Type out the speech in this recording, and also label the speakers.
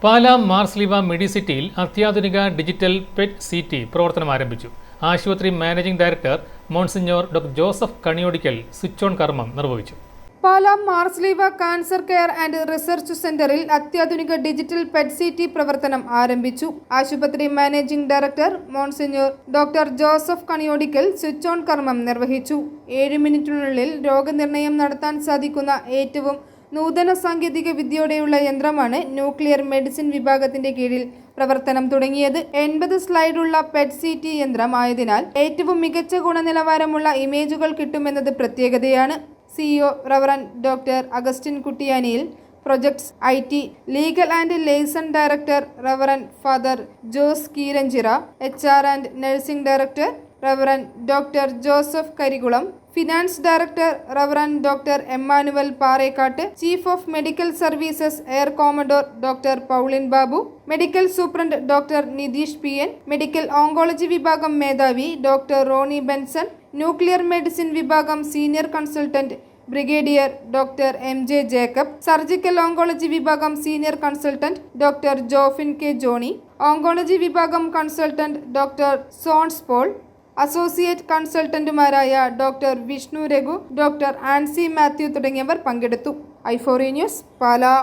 Speaker 1: പാലാ മാർസ്ലീവ മെഡിസിറ്റിയിൽ അത്യാധുനിക digital pet city പ്രവർത്തനം ആരംഭിച്ചു. ആശുപത്രി managing director monsignor doctor Joseph Kaniyodickal switch on കർമ്മം നിർവഹിച്ചു.
Speaker 2: Pala Marsleeva cancer care and research സെന്ററിൽ അത്യാധുനിക ഡിജിറ്റൽ പെറ്റ് സിറ്റി പ്രവർത്തനം ആരംഭിച്ചു. ആശുപത്രി managing director monsignor doctor Joseph Kaniyodickal switch on കർമ്മം നിർവഹിച്ചു. 7 മിനിറ്റിനുള്ളിൽ രോഗനിർണയം നടത്താൻ സാധിക്കുന്ന ഏറ്റവും നൂതന സാങ്കേതിക വിദ്യയോടെയുള്ള യന്ത്രമാണ് ന്യൂക്ലിയർ മെഡിസിൻ വിഭാഗത്തിന്റെ കീഴിൽ പ്രവർത്തനം തുടങ്ങിയത്. 80 സ്ലൈഡുള്ള പെറ്റ് സിറ്റി യന്ത്രം ആയതിനാൽ ഏറ്റവും മികച്ച ഗുണനിലവാരമുള്ള ഇമേജുകൾ കിട്ടുമെന്നത് പ്രത്യേകതയാണ്. CEO reverend doctor Augustine Kuttiyaniyil, projects IT legal and liaison director reverend father Jose Keeranchira, HR and nursing director reverend doctor Joseph Karikulam, finance director reverend doctor Emmanuel Parekkatt, chief of medical services air commodore doctor Paulin Babu, medical superintendent doctor Nitheesh PN, medical oncology വിഭാഗം മേധാവി doctor Roni Benson, nuclear medicine വിഭാഗം senior consultant brigadier doctor MJ Jacob, surgical oncology വിഭാഗം senior consultant doctor Jofin K Johnny, oncology വിഭാഗം consultant doctor Sones Paul, associate കൺസൾട്ടന്റുമാരായ doctor Vishnu Raghu, doctor Ancy Mathew തുടങ്ങിയവർ പങ്കെടുത്തു. i4 news, Pala.